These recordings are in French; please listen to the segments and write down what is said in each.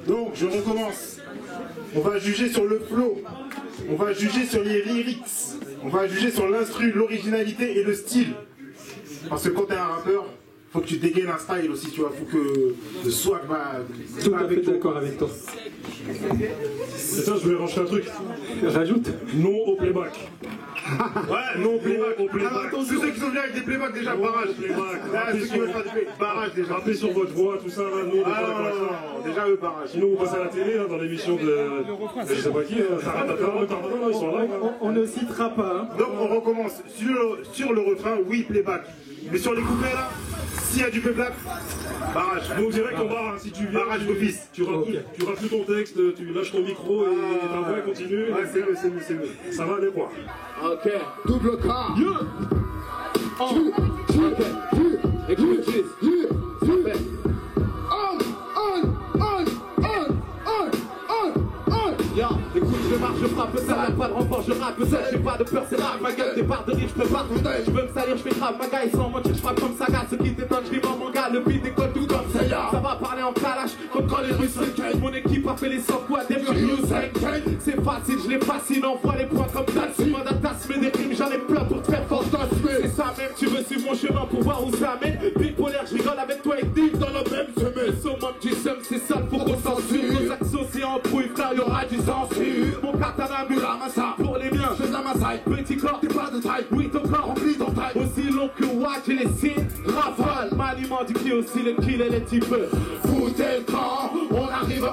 Donc, je recommence. On va juger sur le flow. On va juger sur les lyrics. On va juger sur l'instru, l'originalité et le style. Parce que quand t'es un rappeur, faut que tu dégaines un style aussi, tu vois. Faut que le swag va. Tout à fait d'accord avec toi. C'est ça, je voulais rajouter un truc. Rajoute. Non au playback. Ouais, non, playback. Au playback. Alors, attention, ceux qui sont venus avec des playbacks déjà, barrage. Ceux qui veulent faire des playbacks, barrage déjà. Rappelez sur votre voix, tout ça, là, nous, on est pas d'accord avec ça. Déjà eux, barrage. Sinon, on passe à la télé, là, dans l'émission de. Je sais pas qui, ils sont là. On ne citera pas. Hein. Donc on recommence sur le refrain, oui, playback. Mais sur les couplets là, s'il y a du playback, barrage. Nous, on dirait qu'on barre, si tu viens. Barrage d'office. Tu rates plus ton texte, tu lâches ton micro et ta voix continue. Ouais, c'est mieux, c'est mieux. Ça va aller quoi. Ok, double K. Écoute, ça fait. Écoute, je marche, je frappe, ça n'a pas de renfort, je rappe, ça, j'ai pas de peur, c'est rare, ma gueule, départ de rire, je prépare tout, je veux me salir, je fais grave, ma gueule, sans mentir, je frappe comme Saga, ceux qui t'étonnent, je vis en manga, le beat décolle tout comme ça, ça va parler en calage, comme quand les Russes se mon équipe a fait les software, des music, c'est facile, je les fascine, envoie les points comme Tassi, Madatas, mais des rimes, j'en ai plein pour te faire fantasmer, c'est ça même, tu veux suivre mon chemin pour voir où ça mène, bipolaire, je rigole avec toi et Dick dans la même semaine, summum du seum, c'est ça, faut qu'on censure, nos actions c'est en brouille, frère, y'aura du censure. Mon katana Muramasa, pour les miens, je la massaille. Petit corps, t'es pas de taille, oui ton corps rempli ton taille. Aussi long que Watt, j'ai les signes, rafale. M'aliment du qui aussi le kill et les types. Foutez le camp, on arrive,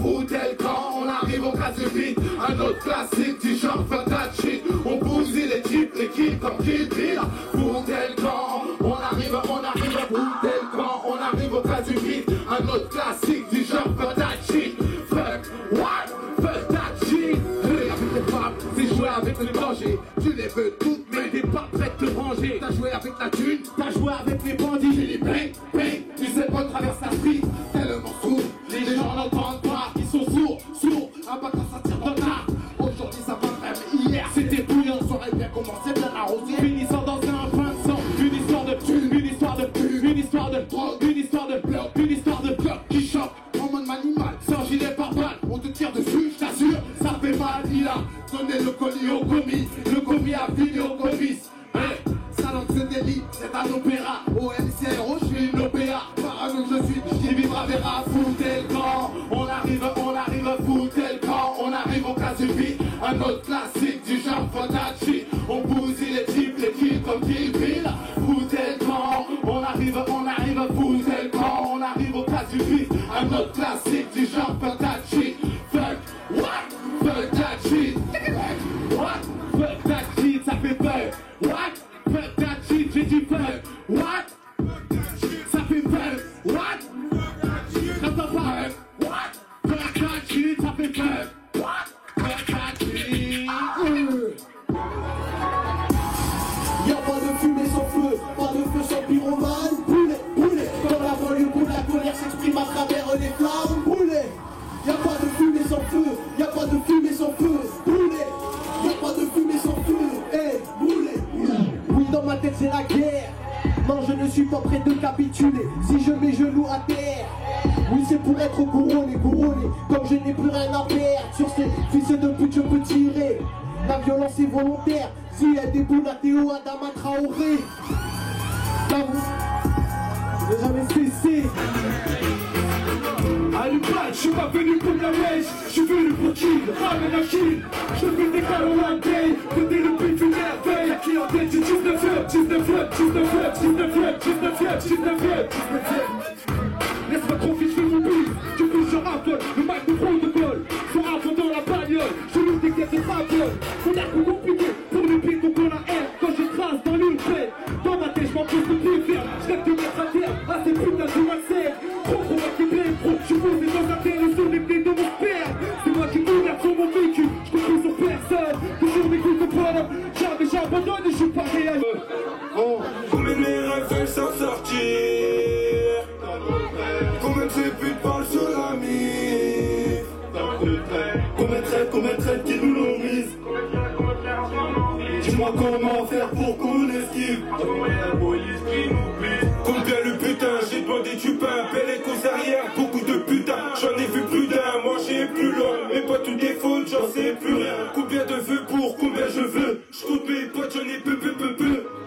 foutez le camp. On arrive au cas du vide, un autre classique du genre Fatachi. On bousille les types, les kills comme Kill Bill. Foutez le camp, on arrive, foutez le camp. On arrive au cas du vide, un autre classique du genre Fatachi. Fuck, what? Fuck that shit. Avec les femmes, c'est jouer avec le danger. Tu les veux toutes, mais t'es pas prêt de te ranger. T'as joué avec la thune, t'as joué avec les bandits. J'ai les bang, bang, tu sais pas, traverse la street. Tellement sourd, les gens n'entendent pas. Ils sont sourds, un pas quand ça tire dans l'art. Aujourd'hui ça va même, hier c'était bouillant. Ça aurait bien commencé, bien arrosé. Finissant dans un bain de sang. Une histoire de thune, une histoire de pub, une histoire de drogue, une histoire de bloc, une histoire de bloc qui choque. En mode animal, sans gilet par balle, on te tire dessus, je t'assure, ça fait mal, il a donné le colis au commis, le commis a fini au comice. Ça lance ce délit, c'est un opéra, au MCRO, je suis une OPA, parano je suis, qui vivra verra, foutez le camp, on arrive, foutez le camp, on arrive au cas du vide, un autre classique du genre Fatachi, on bousille les types, les kills comme Kill Bill, foutez le camp, on arrive, foutez le camp, on arrive au cas du vide, un autre classique du genre Fatachi, fuck, what, fuck that shit, what, fuck that shit, ça fait peur, what, fuck that shit, j'ai dit fuck, what, ça fait peur, what, j'entends pas, what, fuck that shit, ça fait peur, what, fuck that shit. Y'a pas de fumée sans feu, pas de feu sans pyromane. Boulet, dans la banlieue où la colère s'exprime à travers les flammes. Boulet, y'a pas de fumée sans feu, y'a pas de fumée sans feu. Boulet, y'a pas de fumée sans feu. Eh, boulet. Oui, dans ma tête c'est la guerre. Non, je ne suis pas prêt de capituler si je mets genoux à terre. Oui, c'est pour être couronné, comme je n'ai plus rien à perdre. Sur ces fils de pute, je peux tirer. La violence est volontaire. S'il y a des boules à Théo, Adama Traoré. Je n'ai jamais cessé. Alupal, je suis pas venu pour la wesh, je suis venu pour kill, ramène la kill. Je fais des câlins one day, côté le but une merveille. La clientèle du 19 laisse-moi tranquille, je fais mon bise. Tu fais je raffole, le mic de protocole. Sur avant dans la bagnole, je loue des caisses de faveur. On a coup compliqué pour le beat, donc on a haine. Quand je trace dans l'ultra, dans ma tête, je m'en pose de plus faire. Je rêve de mettre à terre, à ces putains de WhatsApp. Trop qui plaît, trop, je suis posé dans la terre, et sur les blés de mon père. C'est moi qui gouverne sur mon véhicule, je compte sur personne. Toujours mes coups de bonhomme, jamais j'abandonne et je suis pas réel. Combien de mes rêves veulent s'en sortir? Combien de ces putes parlent sur la mif? Combien de traites qui nous l'ont mise? Dis-moi comment faire pour qu'on esquive. Combien le putain, j'ai demandé du pain, belle et cause arrière, beaucoup de putain. c'est plus rien. Combien de vœux pour combien je veux? Je compte mes potes, j'en ai peu.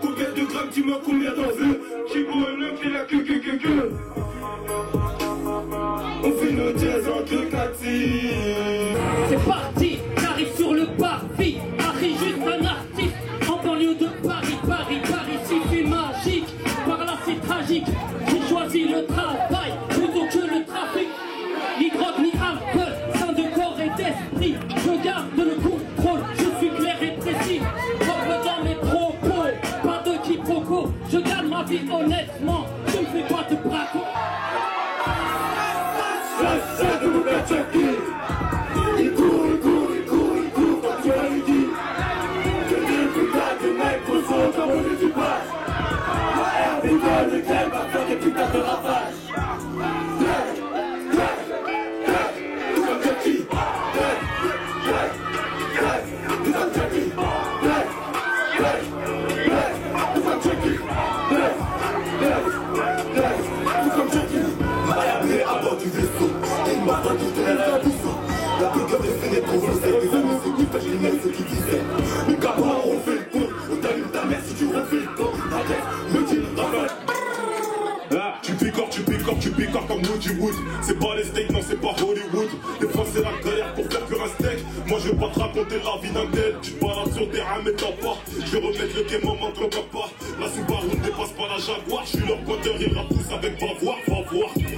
Combien de grammes, dis-moi combien t'en veux? Qui boit le qui la queue. On fait nos jazz en 2-4. C'est parti, j'arrive sur le parvis. Harry, juste un artiste. En banlieue de Paris, ici c'est magique. Par là c'est tragique. J'ai choisi le travail plutôt que le trafic. Ni drogue ni alcool, sain de corps et d'esprit. Je garde le contrôle, je suis clair et précis. Propre dans mes propos, pas de quiproquo. Je gagne ma vie honnêtement, je ne fais pas de braco. Ça de vous mettre Chucky. Il court, quand tu as eu dit que des putains de mecs au son comme on dit pas. La herbe est dans le club, va faire des putains de ravages. Tout comme Chucky. Tout comme Chucky. Tout comme Chucky. Tout comme Chucky. Miami à bord du vaisseau. Il m'a vendu de la bousson. La pique des fenêtres pour vous, c'est des amis, c'est qui fait les ce qui disaient. Mais comment on fait le coup? On t'allume ta mère si tu refais le coup. Me dit, tu picores comme Woody Wood. C'est pas les steaks, non c'est pas Hollywood. Des fois c'est la galère pour faire cuire un steak. Moi je vais pas te raconter la vie d'un tel. Tu te balades sur terrain mais t'en pas. Je vais remettre le game en manque comme papa. La Subaru ne dépasse pas la Jaguar. Je suis leur pointeur, ils rappent tous avec va voir.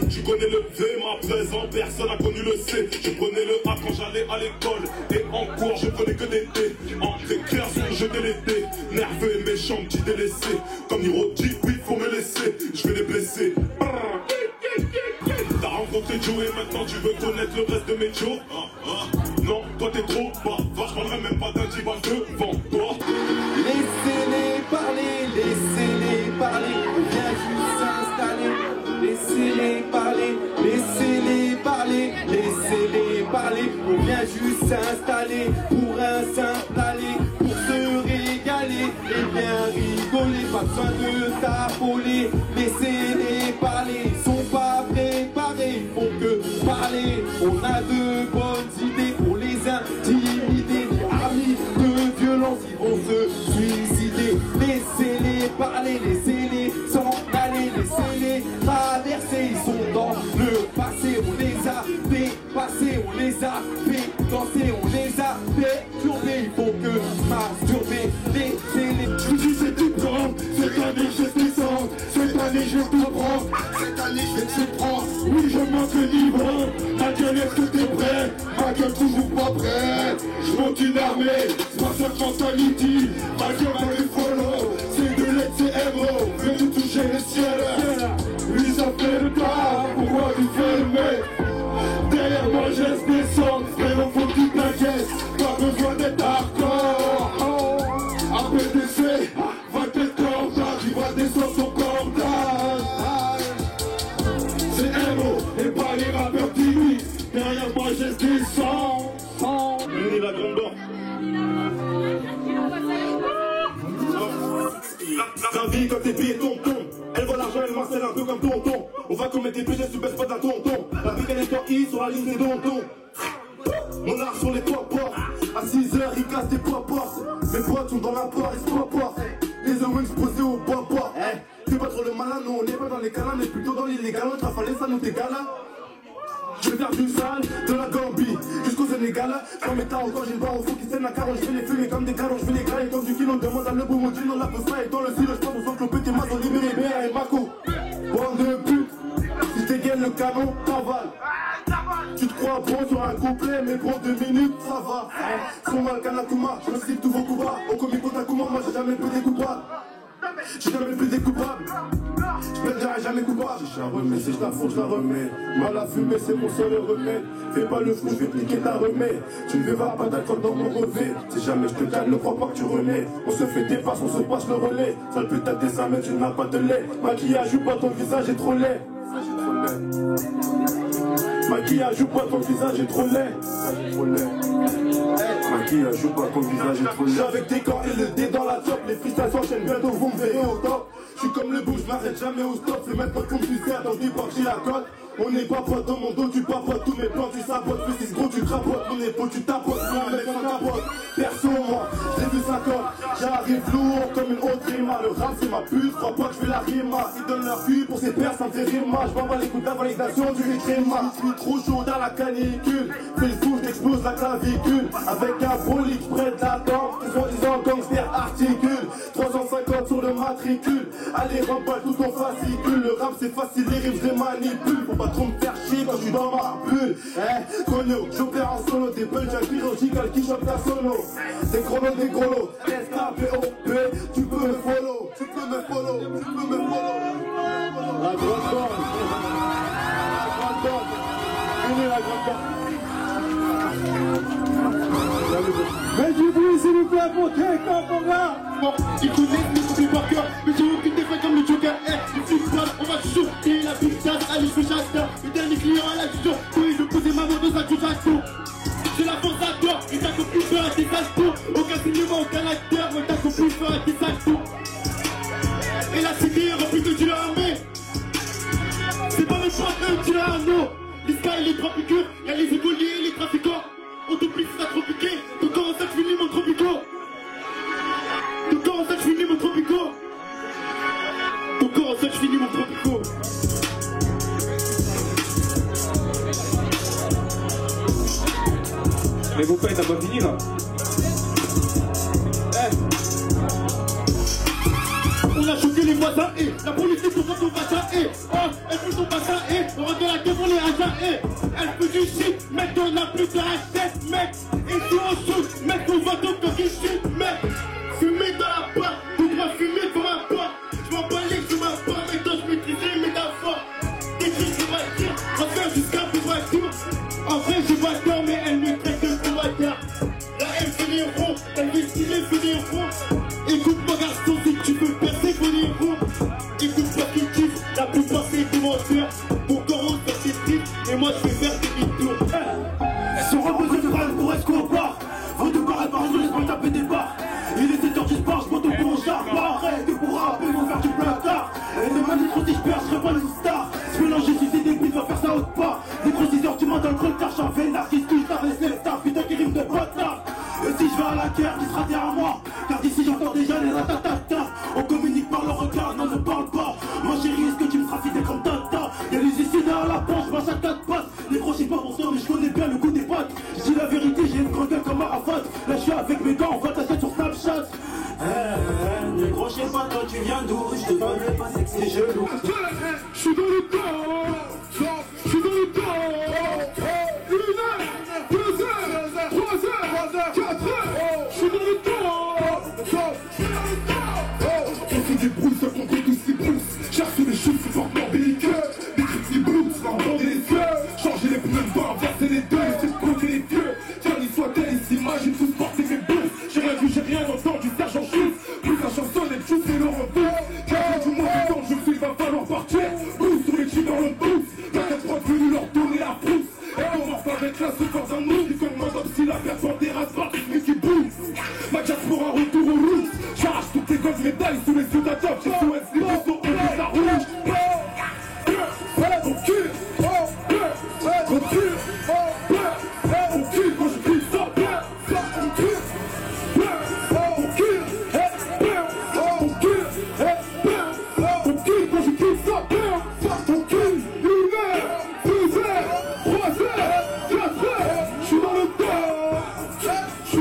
Tu connais le V, ma présent, personne a connu le C. Je prenais le A quand j'allais à l'école. Et en cours je prenais que des T. En récréation je l'été. Nerveux et méchant, petit délaissé. Comme Niro dit, oui faut me laisser. Je vais les blesser. T'as rencontré Joe et maintenant tu veux connaître le reste de mes Joe. Non, toi t'es trop bavard, je parlerai même pas d'un divan devant toi. Laissez-les parler, on vient juste s'installer. Laissez-les parler, on vient juste s'installer pour un simple aller, pour se régaler et bien rigoler, pas besoin de t'affoler. Laissez-les parler, ils sont pas préparés, ils font que parler. On a de bonnes idées pour les intimider, les amis de violence, ils vont se suicider. Laissez-les parler, laissez-les s'en aller, laissez-les traverser, ils sont dans le passé, on les a dépassés, on les a fait danser, on les a perturbés, ils font que masturber. Laissez-les. Je vous dis c'est différent, cette année je descends, cette année je te prends, cette année je te prends. Oui je manque libre, ma gueule est-ce que t'es prêt? Ma gueule toujours pas prête. Je monte une armée, c'est pas cette mentality. Ma gueule dans les follow, c'est de l'aide, c'est héros. Veux nous toucher le ciel, lui ça fait le tas. Pourquoi tu fais le mec? Derrière moi je laisse descendre, mais non faut que tu t'inquiètes. Pas besoin d'être hardcore. APDC, va t'être cordage, il va descendre son cordage. C'est héros et pas les rappeurs timides. Derrière moi je laisse descendre. Venez la grande bord. La vie quand tes pieds tombent. Elle voit l'argent, elle marcelle un peu comme tonton. On va commettre des péchés, tu baisses pas d'un tonton. La vie qu'elle est en I sur la ligne des dons. Mon art sur les toits ports. À 6h, il casse des poids portes. Mes potes sont dans la porte, ils se portent. Les wings posés au bois port. Fais pas trop le malin, nous on n'est pas dans les câlins, mais plutôt dans l'illégal. On t'a fallu ça, nous t'es galin. Je vais faire du sale, de la Gambie jusqu'au Sénégal. Sans mes tarots, quand j'ai le bras au fond qui saigne la carotte. Je vais les fumer comme des carons, je vais les grailler comme du kilo. On demande à le beau maudit, on la peut ça. Et dans le silo, je pense aux enclopés, tes mains ont libéré Béa et Mako. Bande de pute, si t'égaines le canon, t'avales. Tu te crois bon sur un couplet, mais prends 2 minutes, ça va. Son mal Kanakuma, je me cible tous vos coups bas. Au comico Takuma, moi j'ai jamais pu des coupables. J'ai jamais pu des coupables. Je plaiderai jamais coupable. J'ai un remède, si je la fous, je la remets. Mal à fumer, c'est mon seul remède. Fais pas le fou, je vais te niquer ta remède. Tu ne verras pas d'alcool dans mon relevé. Si jamais je te gagne, ne crois pas que tu renais. On se fait des passes, on se passe le relais. Sale putain des amis, tu n'as pas de lait. Maquillage ou pas, ton visage est trop laid. Maquillage ou pas, ton visage est trop laid. Maquillage ou pas, ton visage est trop laid. J'suis avec des corps et le dé dans la top. Les freestyles s'enchaînent, bientôt vous me verrez au top. J'suis comme le bouge, m'arrête jamais au stop. Fais mettre comme tu sers dans des portes, j'ai la cote. On n'est pas potes dans mon dos, tu papotes tous mes plans, tu sabotes. Fais 6 gros, tu crapotes mon épaule, tu tapotes. j'arrive lourd comme une autre rima. Le rap c'est ma pute, crois pas que je fais la rima. Ils donnent leur cul pour ces pères, ça me fait rire. Je m'envoie les coups d'invalidation du écrima. Je suis trop chaud dans la canicule. Fais le fou, j'explose la clavicule. Avec un bolide près de la tente. Ils sont disant gangster articule. 350 sur le matricule. Allez remballe tout ton fascicule. Le rap c'est facile, les rimes je les manipule. Faut pas trop me faire chier quand je suis dans ma bulle. Cogno, j'opère en solo. Des punchlines chirurgicales qui chopent ta sono. Des chronos, des grolos. SKPOP, tu peux me follow. Tu peux me follow. Tu peux me follow. La grande bande. La grande bande. Où est la grande bande? Mais du bruit s'il vous plaît pour quelqu'un pour là. Bon, ils connaissent mes coupés par cœur, mais j'ai aucune défaite comme le Joker. Le football, on va shooter la big dance, allez je fais chasse. Le dernier client à la vision, oui je posais ma main dans sa touche à tout. J'ai la force à toi, et t'as compris faire tes saltos. Aucun cinéma, aucun acteur, mais t'as compris faire tes saltos. Et la cité est remplie de dealers armés. C'est pas même pas un dealer arnaud. Les skies, les trois piqûres, y'a les écoliers et les trafiquants. On te plie, ça trop piqué. Donc comment ça que je finis mon tropico? Donc comment ça que je finis mon tropico? Donc comment ça que je finis mon tropico? Mais vos paix, t'as pas fini là? On a choqué les voisins et la police pour ton bassin et oh, elle veut ton bassin et on rentre de la guerre pour les agents et elle fait du shit, mec on a plus de tête, mec et si on shoot, mec on va donc te shit, mec fumer dans la part, tu dois fumer pour un pas, je m'en bats les je m'en bats, maintenant je maîtrise les métaphores, des cris je vais dire, on fait jusqu'à plus voiture, en vrai je vois tort mais elle me traite de combattant, là elle fait des ronds, elle veut styler, fait des ronds. Écoute mon garçon, si tu veux percer, faut dire bon. Écoute pas qui kiffe, la plupart c'est des menteurs. Mon corps on fait ses tripes, et moi je vais faire des demi-tours. Elles sont reposées de balles pour Escobar. Vos deux barres, par jour, laisse-moi taper des barres. Il est 7h du sport, je monte au pour un char. Arrête pour rapper, vont faire du placard. Et des manies trop si je perds, je serai pas une star. Se mélanger si c'est des beats, va faire ça autre part. Des gros 6h, tu m'as dans le creux, car j'en fais une artiste, touche, t'arrêtes les stars, putain qui rime de bâtard. Et si je vais à la guerre, qui sera derrière moi? Car d'ici j'entends déjà les ratatata. On communique par le regard, non ne parle pas. Moi chérie, est-ce que tu me feras fider comme Tata? Y'a les suicides à la planche, moi ça 4 pattes. Les gros j'ai pas pour ça mais je connais bien le goût des pattes. Je dis la vérité, j'ai une grande gueule comme Arafat. Là je suis avec mes gars, on va t'acheter sur Snapchat. Ne gros je sais pas toi tu viens d'où? Je te connais pas c'est que c'est gelou. Je suis dans le temps. Je suis dans le temps. 1 heure, 2 heures, 3 heures, 4 heures. Je suis dans le temps. On fait des bruits, ça contre tous ces brousses. Cherche les choses, c'est fortement belliqueux. Des cris qui blues, leur bande les yeux. Changer les pneus de vent, verser les deux, les titres contre les vieux. Tiens, soit-elle ici, imagine tous porter mes blues. J'ai rien vu, j'ai rien entendu, sergent Schultz. Plus la chanson, les choses, c'est le retour. Car du moins, quand je fais, il va falloir partir. Blues sur les chiens dans le blues. T'inquiète pas, venu leur donner la frousse. Et on va faire avec la souffrance d'un move. Qui comme moi, comme si la personne dérace par mais qui bouge. Ma casse pour un retour aux roots. J'arrache toutes les gosses médailles sous les yeux d'un top. J'ai sous les boutons, on les a rouge. On cul, on cul, on cul, quand je crie ça, on cul, on cul, on cul, on cul, quand je crie ça, on cul, 1 heure, 2 heures, 3 heures, 4 heures, je suis dans le temps, je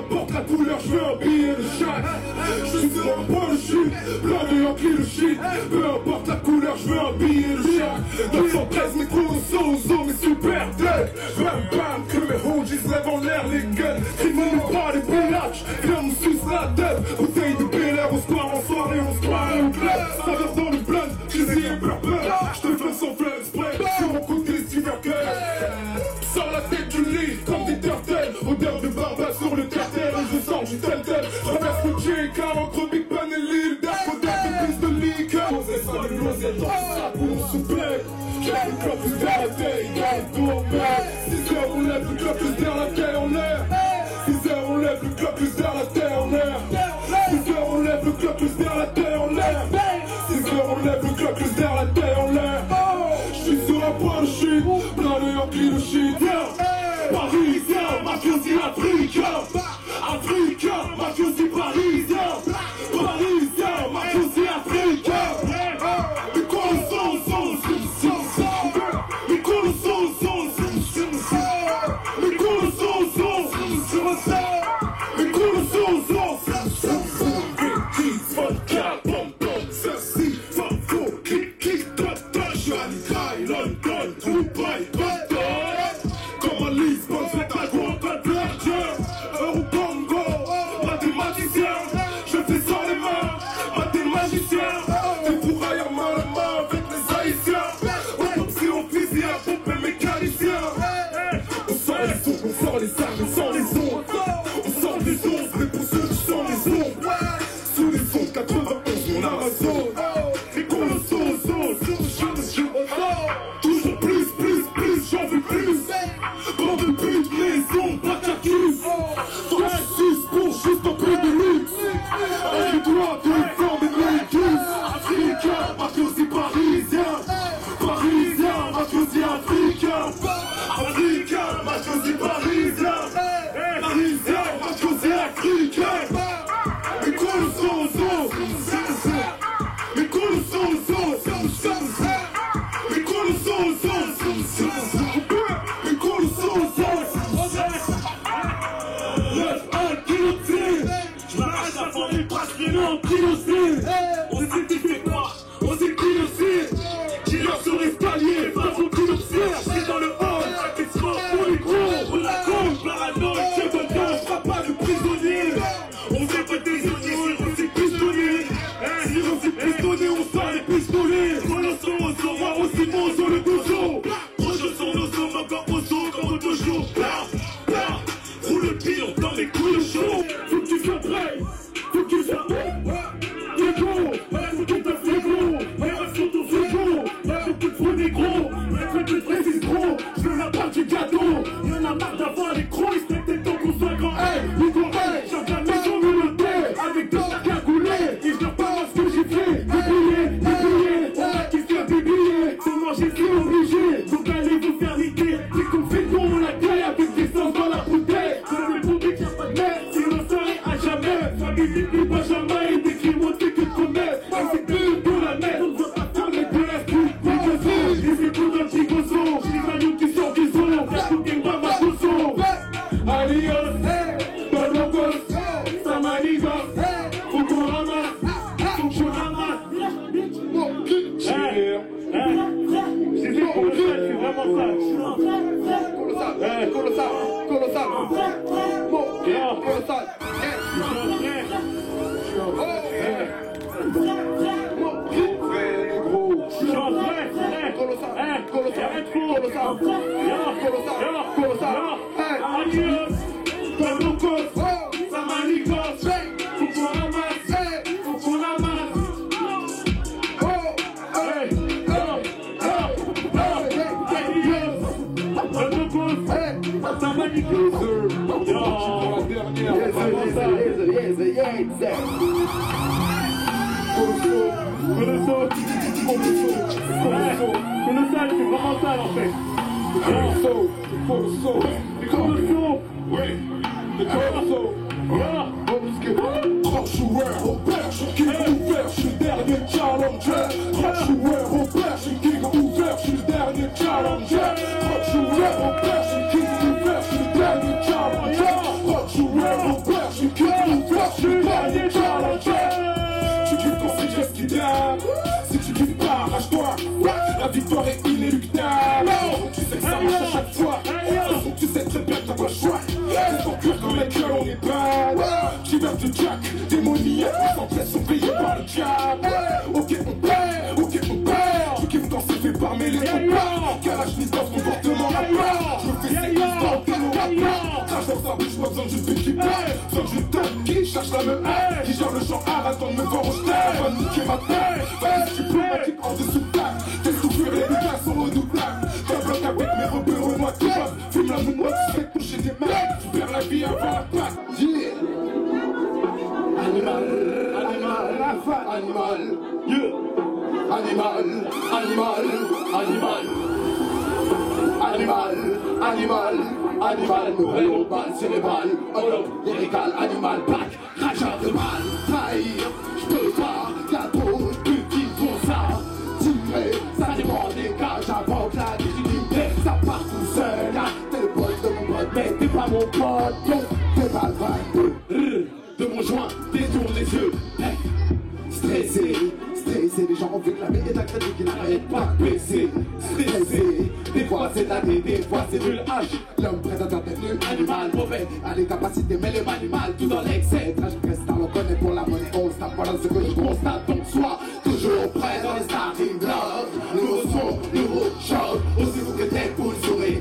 importe la couleur, je veux un billet de chaque. Je suis sur un point de chute, plein de Yankee le shit. Peu importe la couleur, je veux un billet de chaque. 913 micros, solo, mes super dead. Bam bam, que mes hoodies lèvent en l'air les guns. Crime nous pas les pillages, viens nous suce la tête. Bouteille de Bel Air, on se part en soirée, on se croit au club. Ça verse dans le blunt, j'ai dit un purple. Je te flingue sans flingue spray, sur mon côté Silvercut. Sors la tête du lit, comme des turtles. Odeur de barbe sur le cartel, et je sors du tel. Traverse le J-Car entre Big Ben et Lille. Odeur de piste de liqueur. Posez ça, le closet, dans ça pour mon souper. J'ai le club plus vers la tête, il y a le tour, mec. 6 heures, on lève le club plus vers la terre en l'air. 6 heures, on lève le club plus vers la terre en l'air. 6 heures, on lève le club plus vers la terre en l'air. 6 heures, on lève le club plus vers la terre en l'air. Je suis sur un point de chute, plein de Yankee le shit. Parisien, mafiosi africain. Africain, mafiosi parisien. Parisien, mafiosi africain. Mais quoi le son, mais quoi le son, mais quoi le son, mais quoi le son, 10, 24, bom, bom, ceci, faux, clic, Shanghai, London, Dubaï, comme à Lisbonne, c'est un gros Belgium, au Congo, mathématicien, je fais sans les mains, mathématicien, des bourrailles à main à main avec les Haïtiens, autopsie officielle, pompe mécanicien, on sort les sons, on sort les armes, on sort les ondes, on sort les ondes, mais pour ceux qui sont les ombres, sous les ondes 91, mon Amazon, et qu'on le son, toujours plus, j'en veux plus. Bande de putes, maison, pas qu'accuse. Toi, je suis pour juste un peu de luxe. Avec toi, tu es fort de médus. Africain, mafiosi parisien. Parisien, mafiosi africain. Africain, mafiosi parisien. Parisien, mafiosi africain. Mais quoi le son, mais quoi le son, mais quoi le son, mais quoi le son, 9-1 guillotine. Je m'arrache la forme du passe, mais non, guillotine. On s'est dit fait quoi? On s'est guillotine. Killer sur l'escalier, face au guillotine. C'est dans le hall, c'est smart pour les gros. On la compte, paranoïe, c'est bon temps, on fera pas de prisonnier. On fait pas des prisonniers, on s'est pistonné. Si on s'est pistonné, on sort les pistolets. On le son, on sort voir aussi bon sur le dojo. Proche sur nos hommes, encore au son, comme au dojo. Roule le pion dans mes couilles de chaud. Faut que tu sois prêt, faut que tu sois prêt. T'es gros, faut que t'as fait gros. Reste sur ton frigo, faut que tu te fous des gros. Faut que tu précises gros, je veux la part du gâteau. Y'en a marre d'avoir les crocs, il serait peut-être temps qu'on soit grand. Hey, Nico, hey, j'ai de la maison menotée. Avec deux sacs à couler, et je leur parle ce que j'ai fait. Des billets, on a qui fait des billets. Faut manger, c'est obligé, donc allez vous faire niquer. C'est qu'on fait ton la gueule avec des sens dans la bouteille. C'est le public, y'a pas de merde, sinon ça à jamais. Famille des Benjamin et des crimes, on fait que de commettre. C'est plus de la merde, on ne veut pas faire mais de la pute. Les échos d'un petit gozo, les agneaux qui sortent du son. La coupe des bras, ma gozo. Alios, Balogos, Samanigos, faut qu'on ramasse, faut qu'on ramasse. C'est vraiment ça. Colossal. Colossal, c'est vraiment ça en fait. Joueur au perche, qui ouvert, je suis le dernier challenger. Joueur au perche, qui ouvert, je suis le dernier challenger. Joueur au perche, qui ouvert, je suis le dernier challenger. Joueur au perche. tu kiffes ton corps, tu gagnes challenger. Tu kiffes quand c'est juste qui t'aime. Si tu kiffes pas, arrache-toi. La victoire est inéluctable. Tu sais que ça marche à chaque fois. Donc tu sais très bien que t'as pas le choix. C'est ton cœur comme les gueules, on est bad. Kidnap de Jack, démoniaque, les entrées sont payées par le diable. Ok on perd, ok on perd. Tu kiffes quand c'est fait par mêler ton père. Kalachnikov, comportement rapport. Je fais ses pistes dans le télo rapport. Crache dans sa bouche, pas besoin de juste d'équiper. Besoin de juste d'un qui cherche la même haine. Qui gère le champ art, attend de me voir au stade. Va niquer ma tête, vas-y diplomatique en dessous de table. Fais souffrir les dégâts sont redoutables. T'as bloqué avec mes repères au noix de base. Fume la moue, tu fais toucher des mains. Tu perds la vie avant la patte. Yeah. Animal, animal, animal, yeah. Animal, animal, animal. Animal, animal, animal, nouvelle balle cérébrale, homme, lyrical, animal, pack, rageur de mal, trahir, j'peux pas, y'a trop de putes qui font ça, tirer, ça dépend des cas, j'invoque la légitimité, ça part tout seul, t'es le pote de mon pote, mais t'es pas mon pote, non, t'es pas le vibe, de mon joint, détourne les yeux, hey. Stressé, stressé, les gens ont vu que la vie est accréditée qui n'arrête pas de baisser. Stressé, des fois c'est daté, des fois c'est nul H. L'homme prédateur devenu animal mauvais, a les capacités mais le animal tout dans l'excès. Trash prestar, on connaît pour la monnaie, on se tape, voilà ce que je constate. Donc sois toujours prêt dans les starting blocks. Nouveau son, nouveau choc, aussi vous que tête pour le sourire,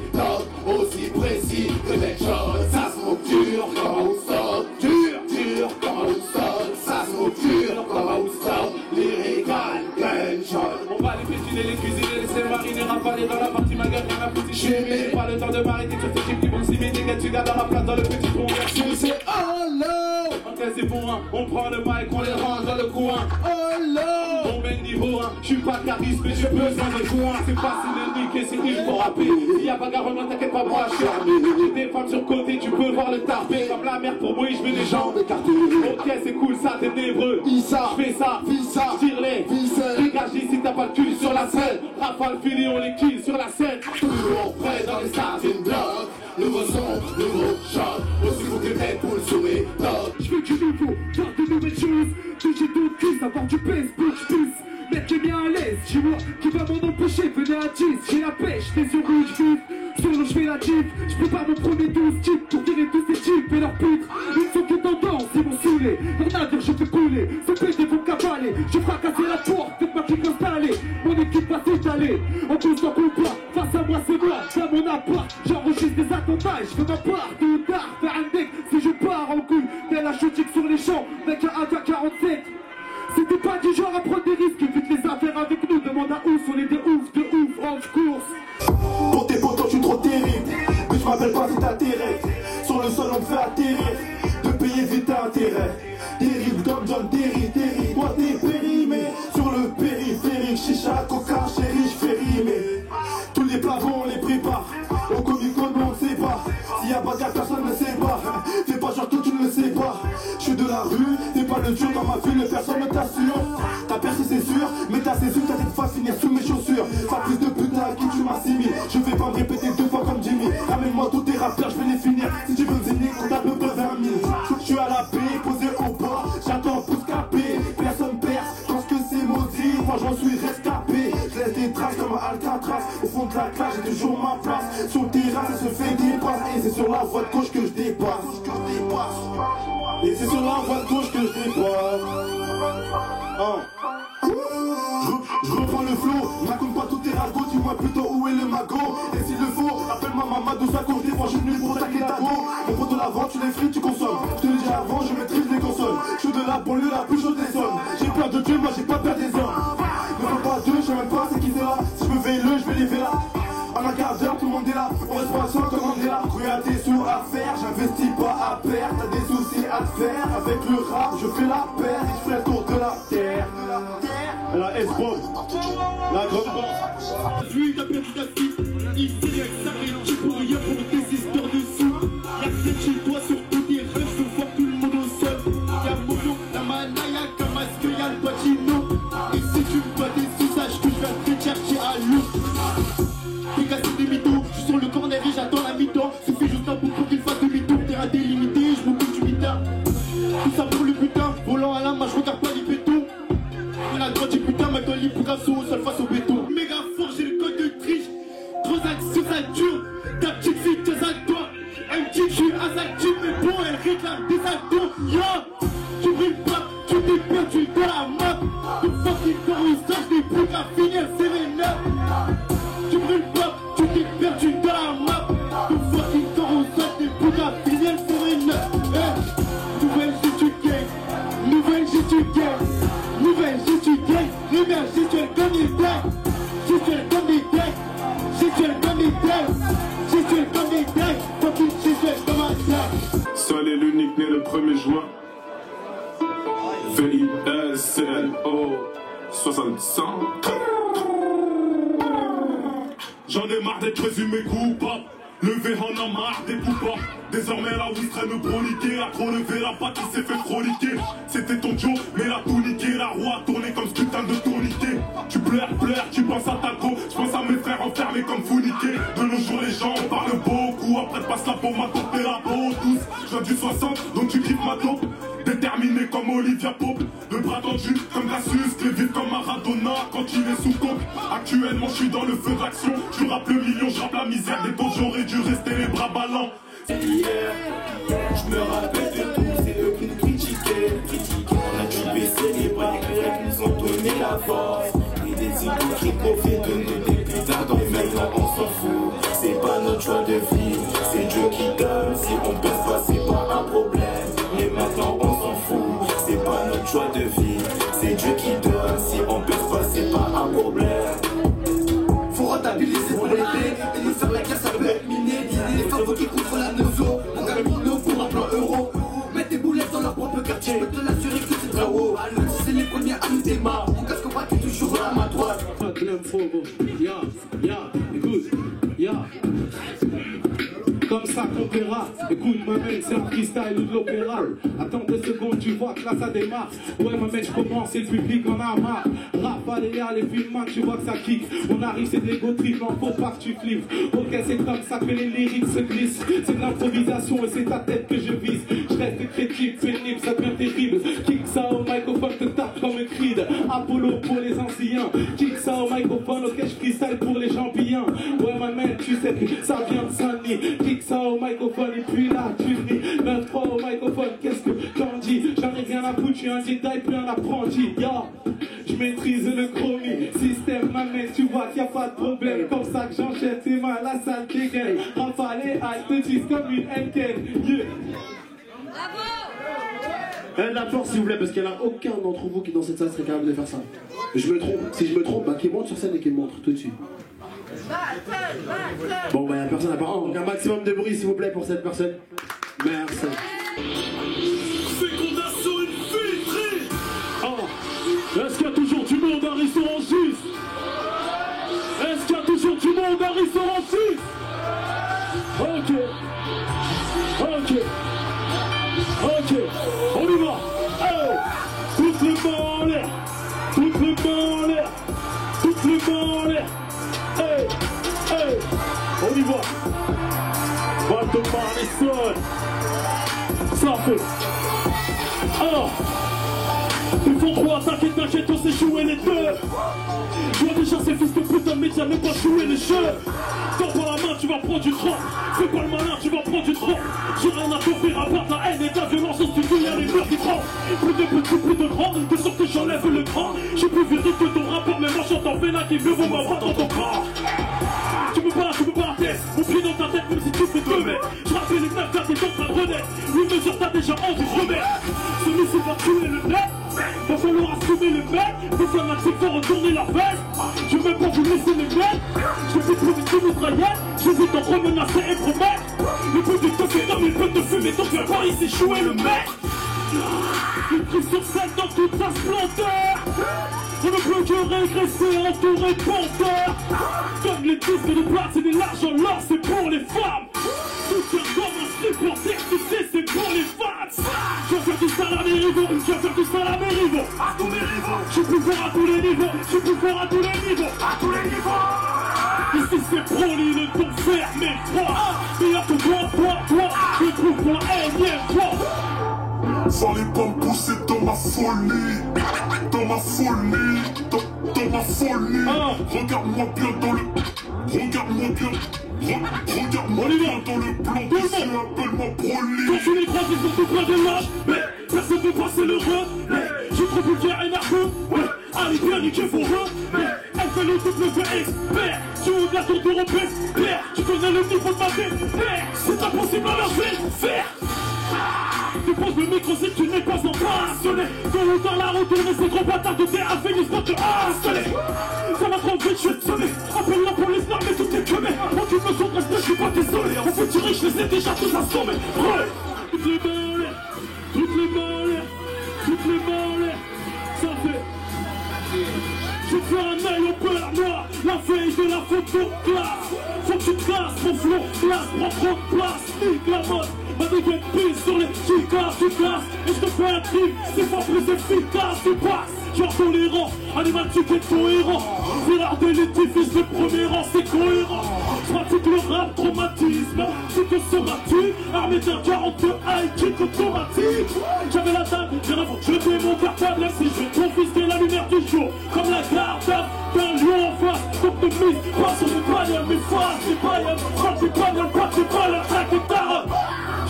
aussi précis que des choses. Ça se moque dur, comme on sort, dur, comme on sort. Ça se moque dur, comme on sort, lyrical, gunshot. On va les piétiner, les cuisiner, laisser mariner, ravaler dans la partie magasin, rien à foutre. J'ai pas le temps de m'arrêter sur ce type qui vont s'y mettre. Des gars, tu gardes dans la place dans le petit trou. Merci, c'est hello. Ok, c'est pour un, on prend le mic, on les range dans le coin. Hello. On met le niveau 1, j'suis pas charisme, mais j'ai besoin de coin. C'est facile de niquer, c'est il faut rapper. S'il y a bagarre, moi t'inquiète pas, moi j'suis armé. J'ai des femmes sur côté, tu peux voir le tarpé. Comme la mer pour moi, j'mets les jambes écartées. Ok, c'est cool, ça, ténébreux. J'fais ça, tire-les, dégage ici, t'as pas le cul sur la scène. Rafale fini, on les kill sur la scène. Toujours prêt dans les starting blocks. Nouveau son, nouveau choc. Aussi vous que tête pour le sourire. J'veux du nouveau, voir de nouvelles choses. Toucher d'autres cuisses, avoir du pèse pour que j'puisse mettre les miens à l'aise. Dis-moi qui va m'en empêcher, venez à 10. J'ai la pêche, les yeux rouges vifs. Solo j'fais la jeep, j'prépare mon premier 12 types pour virer tous ces types et leurs pitres. Ils sont que tendance, ils m'ont saoulé. Leur navire je fais couler, ce pété vont cavaler. Je fracasser la porte, faites-moi qu'ils installer. Mon équipe va s'étaler, en constant combat. Face à moi c'est moi, dans mon appart. J'enregistre des attentats et j'fais ma part. Tout tard, faire un deck si je pars en couille. Tel un shooting sur les champs, avec un AK-47. C'était pas du genre à prendre des risques, évite les affaires avec nous. Demande à Ous, on est des ouf, off course. Pour tes potos, je suis trop terrible. Mais je m'appelle pas si t'intérêt. Sur le sol, on me fait atterrir. De payer vite à intérêt. Terrible comme John Terry. Toi, t'es périmé. Sur le périphérique, chicha, coca, chéri, j'fais rimer. Tous les plafonds, on les prépare. Au Comic Con, on ne sait pas. S'il y a bagarre, personne ne sait pas. Fais pas genre, toi, tu ne le sais pas. Je suis de la rue, t'es pas le dieu dans ma ville, personne ne t'assure. T'as percé, c'est sûr, mais t'as ses yeux, t'as cette fois finir sous mes chaussures. Ça plus de putain à qui tu m'assimiles. Je vais pas me répéter 2 fois comme Jimmy. Ramène-moi tous tes rappeurs, je vais les finir. Si tu veux me zénir, compte à peu près 20 000. Je suis à la paix, posé au bord, j'attends pour scraper. Personne perce, pense que c'est maudit, moi j'en suis rescapé. Je laisse des traces comme un Alcatraz. Au fond de la classe, j'ai toujours ma place. Sur le terrain, ça se fait des passes. Et c'est sur la voie de gauche que je dépasse. Et c'est sur la voie de gauche que je dépasse. Je reprends le flow, raconte pas tous tes ragots, dis-moi plutôt où est le magot. Et s'il le faut, appelle-moi Mamadou Sakho, des fois je suis venu pour attaquer ta go. Mon pote de la vente, tu les frites, tu consommes. Je te l'ai dit avant, je maîtrise les consoles. Je suis de la banlieue la plus chaude des zones. J'ai peur de Dieu, moi j'ai pas peur des hommes. Ne faut pas deux, je sais même pas c'est qui c'est là. Si je me veille le, je vais les là. En un quart d'heure, tout le monde est là. On reste pas seul, tout le monde est là. Rue à tes sous à faire, j'investis pas à perdre. T'as des soucis à te faire. Avec le rap, je fais la paire et je fais le tour de la terre. La S-Bomb, la grande bombe. Vu ta perdu ta fille, il s'est rien que ça réagit pour rien pour des histoires de sous. Y'a que chez toi sur tous tes rêves, je vois tout le monde au sol. Y'a Mono, la Manaya, Kamasque, y'a le Patino. Et si tu me dois des sous, sache que je vais te chercher à l'eau. T'es cassé des mythos, je suis sur le corner et j'attends la mi-temps. Suffit juste un bout pour qu'il fasse demi-tour, terrain délimité, je m'occupe du mitard. Tout ça pour le putain, volant à la main, je regarde pas les bétons. On a le droit du putain, maintenant les Picasso au sol face au béton. Méga fort, j'ai le code de triche. Gros action, ça dure. Ta petite fille, t'es à toi. Elle me dit que je suis asactif, mais bon, elle réclame des actons. Yo, tu brilles pas, tu t'es perdu dans la map. Le fucking corruption, je n'ai plus qu'à finir, c'est les neufs. Tu brilles pas, tu t'es perdu dans la map. Le fucking corruption, je n'ai plus qu'à finir, c'est les neufs. Nouvelle J, tu gagnes. Nouvelle J, tu gagnes. Nouvelle J, tu gagnes. Nouvelle J, tu es comme les decks. J, tu es comme les decks. J, tu es comme les decks. J, tu es comme les decks. Fucking J, tu es comme un deck. Seul est l'unique né le 1er juin. VISCNO 65. J'en ai marre d'être résumé coupable. Levé en a marre des poupas. Désormais la Wiss traîne broliquée. A trop levé la patte, il s'est fait froliquer. C'était ton Joe, mais la tout niqué. La roue a tourné comme ce putain de tourniquet. Tu pleures, tu penses à ta go. Je pense à mes frères enfermés comme founiqués. De nos jours les gens parlent beaucoup. Après passe la peau, ma taupe et la peau douce. Je viens du 60, donc tu kiffes ma taupe. Déterminé comme Olivia Pope. Le bras tendu comme Cassius. Clé vide comme Maradona quand il est sous coke. Actuellement je suis dans le feu d'action. Je rappe le million, je rappe la misère. Des taux j'aurais dû rester les bras ballants. Hier, je me rappelle de tout, c'est eux qui nous critiquaient. On a dû baisser les bras, les vrais qui nous ont donné la force. Et des égouts qui profitent de nous des putains dans maintenant on s'en fout. C'est pas notre choix de vie, c'est Dieu qui donne. Si on pèse pas, c'est pas un problème. Mais maintenant on s'en fout, c'est pas notre choix de vie, c'est Dieu qui donne. Si on pèse pas, c'est pas un problème. Faut rentabiliser pour l'été. Et nous faire la guerre, ça peut être miné. Les cerveaux qui couvrent la nozo. Mon gars, Mino pour un plan euro. Mets tes boulettes dans leur propre quartier. Je peux te l'assurer que c'est très haut. C'est les premiers à nous démarrer. Mon casque va est toujours à ma droite. Écoute, comme ça qu'on verra. Écoute ma mec, c'est un freestyle ou de l'opéra. Attends 2 secondes, tu vois que là ça démarre. Ouais ma mec, je commence et le public en a marre. Rap, Aléa, les films, tu vois que ça kick. On arrive, c'est des go trip, non faut pas que tu flippes. Ok, c'est comme ça que les lyriques se glissent. C'est de l'improvisation et c'est ta tête que je vise. Je reste critique, pénible, ça devient terrible. Kick ça au microphone, te tape comme un creed. Apollo pour les anciens. Kick ça au microphone, ok, je freestyle pour les champignons. Ouais ma mec, tu sais que ça vient de Saint-Denis. Kick ça au microphone et puis là tu ris. 9 fois au microphone, qu'est-ce que t'en dis? J'en ai rien à foutre, je suis un Jedi puis un apprenti. Je maîtrise le chromie, système ma mec, tu vois qu'il n'y a pas de problème. Comme ça que j'enchaîne, c'est mal, la salle dégaine. Rafale et Al te disent comme une Henken. La force s'il vous plaît, parce qu'il n'y en a aucun d'entre vous qui dans cette salle serait capable de faire ça. Je me trompe, si je me trompe, bah qu'il monte sur scène et qu'il montre tout de suite. Bon bah il n'y a personne à part. Donc un maximum de bruit s'il vous plaît pour cette personne. Merci. Fécondation infiltrée. Est-ce qu'il y a toujours du monde à restaurant 6? Est-ce qu'il y a toujours du monde à restaurant 6? Ok, on y va. Hey. Toutes les mains en l'air, toutes les mains en l'air, toutes les mains en l'air. Hey, on y va. Valdemar les sonne. Ça fait. Alors. Ils font 3, t'inquiète, on sait jouer les deux. Je vois déjà ces fils de putain de médias, même pas jouer les jeux. Tends pas la main, tu vas prendre du cran. Fais pas le malin, tu vas prendre du cran. J'ai rien à t'offrir à part la haine et de la violence au studio, y'a les murs qui tremblent. Plus de petits, plus de grands, de sorte que j'enlève le cran. J'suis plus viril que ton rappeur, même en chantant vénat qui veut vous m'avoir dans ton corps. Tu peux pas la tête, mon pied dans ta tête, même si tu fais 2 mètres. J'rappelle les 9 cartes et t'es en train de renaître. 8 mesures, t'as déjà envie de remettre. Ce missile va tuer le net. Va falloir assumer le mec. Des fanatiques vont retourner la veste. Je veux pas vous laisser les mecs. Je fais trop vite de mitraillette. J'hésite entre menacer et promettre. Le public te fait comme il peut te fumer. Donc viens voir ici jouer le mec. Il crie sur scène dans toute sa splendeur. On ne peut que régresser entouré de menteurs. Comme les disques de plate, c'est de l'argent, l'or c'est pour les femmes. Soutien comme un supporter, tu sais c'est pour les fans. Je vais faire du sale à mes rivaux, je vais faire du sale à mes rivaux. À tous mes rivaux, je suis plus fort à tous les niveaux, je suis plus fort à tous les niveaux. À tous les niveaux. Ici c'est Broly, le ton fermé froid. Et à tout toi, je trouve pour la énième fois. Fallait pas me pousser dans ma folie. Dans ma folie. Dans ma folie. Regarde-moi bien dans le... Regarde-moi bien. Regarde-moi bien dans le plan. Ici, appelle-moi Broly. Quand tu les croises, ils sont tout près de l'âge. Mais personne ne peut passer le relais. J'ai trop vulgaire et narco. Ouais, allez bien niquer vos relais. Elle fait le double expert. Tu ouvres la tour d'Européenne. Tu connais le niveau de ma tête. C'est impossible à leur faire. Dépose le micro si tu n'es pas en passionné. Dans la retourne, ces gros bâtards de terre finissent par te installer. Ça va trop vite, je vais te sonner. Appelle la police, non mais tout est quemé. Moi tu me sens resté, je suis pas désolé. En fait tu ris, je les ai déjà tous assommés. Toutes les balles, toutes les balles, toutes les balles. Ça fait. Je vais faire un œil au beurre noir. La veille de la photo classe. Faut que tu te casses, mon flow classe. Prends trop de place, nique la mode. Ma dégaine pisse sur les chicas, tu casses. Et je te fais un trip, c'est pas plus efficace, tu passes. Genre tolérant, animal tu es cohérent. C'est l'art de l'édifice, le premier rang, c'est cohérent. Je pratique le rap, traumatisme. C'est que sera-tu armé d'un 42 high kick automatique. J'avais la table, bien avant que je fais mon cartable. Même si je vais confisquer la lumière du jour. Comme la garde d'un lion en face. Donc ne mise pas sur mes bagnoles, mes faces, mes bagnoles. Frappe tes bagnoles, pas tes balles, traque tes tarots.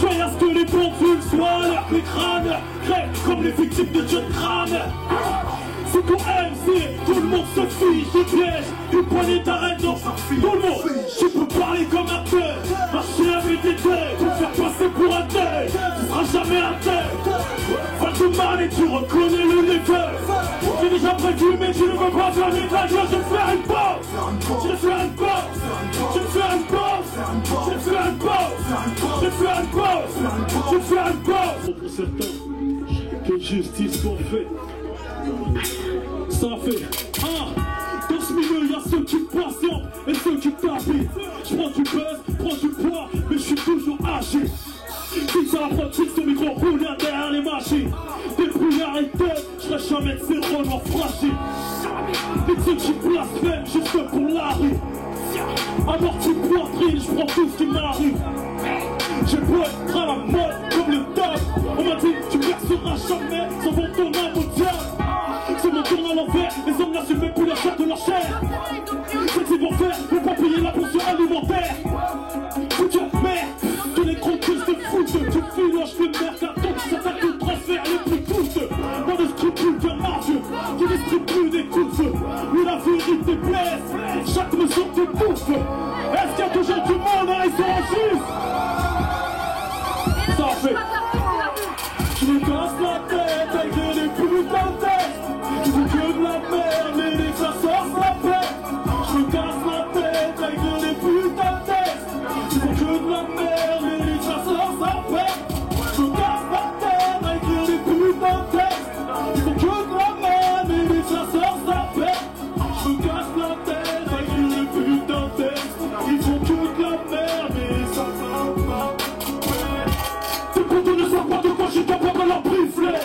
Je veille à ce que les pendules soient à l'heure, que les crânes crèvent comme les victimes de John Crane. C'est ton MC, tout le monde se fiche, des pièges, une poignée d'arrêt dans tout le monde. Tu peux parler comme un tel, marcher avec des têtes, te faire passer pour un tel, tu seras jamais un tel. Valdemar et tu reconnais le level. J'ai déjà prévu mais tu ne veux pas faire mes tags, je vais faire une pause. Je vais faire une pause. Je vais faire une pause. Je vais faire une pause. Je vais faire une pause. Je vais faire une pause. Pour certains, que justice soit faite. Ça fait dans ce milieu y'a ceux qui patientent et ceux qui tapent. Je prends du buzz, prends du poids, mais je suis toujours agile. Fixe à la pratique, son micro roule derrière les machines. Des brouillards et têtes, je serai jamais de ces rôles en fragile. Et ceux qui blasphèment juste pour la rue. Amorti poitrine, je prends tout ce qui m'arrive. J'ai beau être à la mode comme le top. On m'a dit tu perceras jamais sans vendre ton âme au diable. C'est mon tour à l'envers, les hommes n'assument même plus la chair de leur chair. C'est qu'ils vont faire, vont pas payer la pension alimentaire. Foutu merde, que les croqueuses te foutent. Tu filoches le mercato, ça t'a tout transfert les plus coûteux. Pas de scrupules bien margeux, qui distribue des coups de feu. Mais la vérité blesse, chaque mesure te bouffe. Est-ce qu'il y a toujours du monde à ils sont injustes? Ça fait. Je me casse la tête avec des putains de textes. Je veux que de la merde, mais dès que ça sort, ça pète. Je me casse la tête avec des putains de textes. Je veux que de la merde, mais dès que ça sort, ça pète. Je me casse la tête avec des putains de textes. Je veux que de la merde, mais dès que ça sort, ça pète. Je me casse la tête avec des putains de textes. Ils font que de la merde, mais ça sort pas. Tes potos ne savent pas de quoi je suis capable de leur brifler.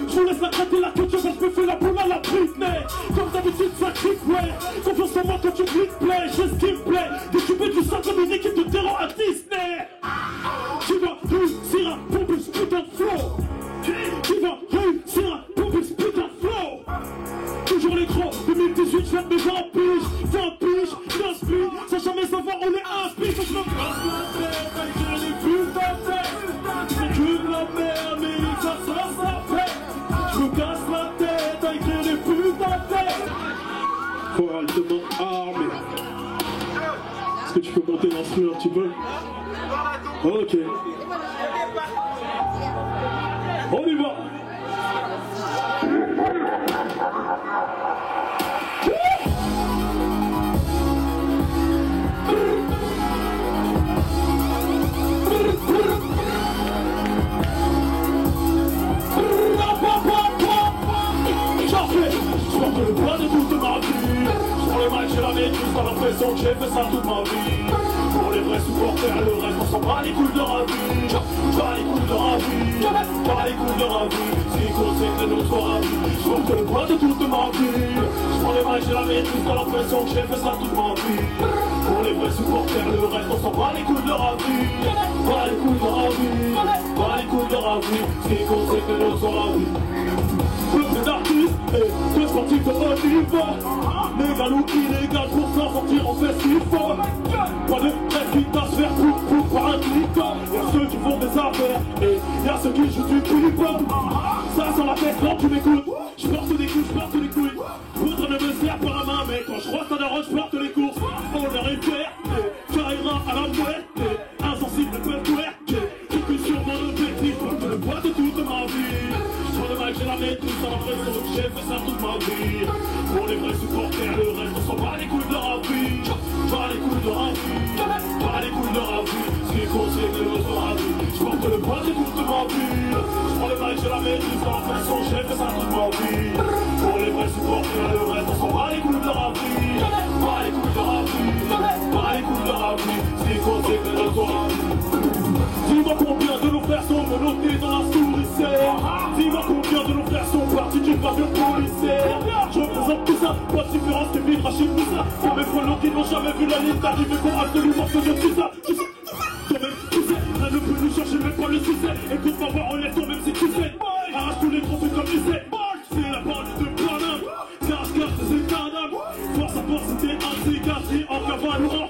Je vous laisse la gratter la culture, je me fais la boule à la Britney. Comme d'habitude, ça kick, ouais. Confiance en moi quand tu click play, je ce qui me plaît. Décupé du sang comme une équipe de terror à Disney. Tu vas réussir à pomper ce putain de flow. Tu vas réussir à pomper ce putain de flow. Toujours les gros, 2018, je viens de mes 20 piges. 20 piges, 15 piges, sans jamais savoir où les 1 piges. Faut que je me casse la tête avec les putains de tête. C'est que de la merde, mais ça sort, ça fait. Je me casse la tête avec les putains de tête. Correctement armé. Est-ce que tu peux monter l'instru un petit peu? Ok. On y va. Le poids de toute ma vie. Sur le match j'ai la maîtrise, t'as l'impression que j'ai fait ça toute ma vie. Pour les vrais supporters, le reste on s'en bat les couilles de ravis. Pas les couilles de ravis, pas les couilles de ravis. Si qu'on sait que notre ravis. Je porte le poids de toute ma vie. Sur le match j'ai la maîtrise, t'as l'impression que j'ai fait ça toute ma vie. Pour les vrais supporters, le reste on s'en bat les couilles de leur avis. Pas les couilles de leur avis, pas les couilles de leur avis. Ce qui compte c'est que l'autre sont la vie. Peu d'artistes et de sportifs de haut niveau. Légal ou illégal pour s'en sortir en festival. Pas de rêve qui t'a se faire pour par un clip. Y'a ceux qui font des affaires et y'a ceux qui jouent du clip. Ça sent la tête quand tu m'écoutes. J'porte des coups, j'porte des couilles. L'autre ne me sert pas la main, mais quand je croise ta daronne, j'porte les courses. On leur est fier, carrément à la mouette. Insensible, belle couette. Qui sur mon objectif, porte le poids de toute ma vie. Sur le mic, j'ai la maîtrise, j'ai l'impression que j'ai fait ça toute ma vie. Pour les vrais supporters, le reste, on s'en bat les couilles de leur avis. Pas les couilles de leur avis, pas les couilles de leur avis. Ce qui compte, c'est que l'autre avis. J'porte le poids de toute ma vie. J'prends le mic, j'ai la maîtrise, j'ai l'impression que j'ai fait ça toute ma vie. Pour les vrais supporters, le reste, on s'en bat les couilles de leur avis. Pas les couilles de leur avis, pas les couilles de leur avis. Ce qui compte, c'est que l'autre avis. Dis-moi combien de nos frères sont menottés dans la souricière. Dis-moi combien de nos frères sont partis du pavillon policière. Je représente tout ça, pas de différence, Kevin, Rachid, tout ça. Pour mes frelons qui n'ont jamais vu la ligne d'arrivée pour absolument que je tout ça. Toi-même, tu sais, rien ne peut nous chercher, même pas le succès. Écoute-moi voir honnêtement, même si tu sais. Arrache tous les trophées comme tu sais. C'est la parole de Paname. Cache-cache, c'est un homme. Force à force, c'était un cigare qui en cavale ou en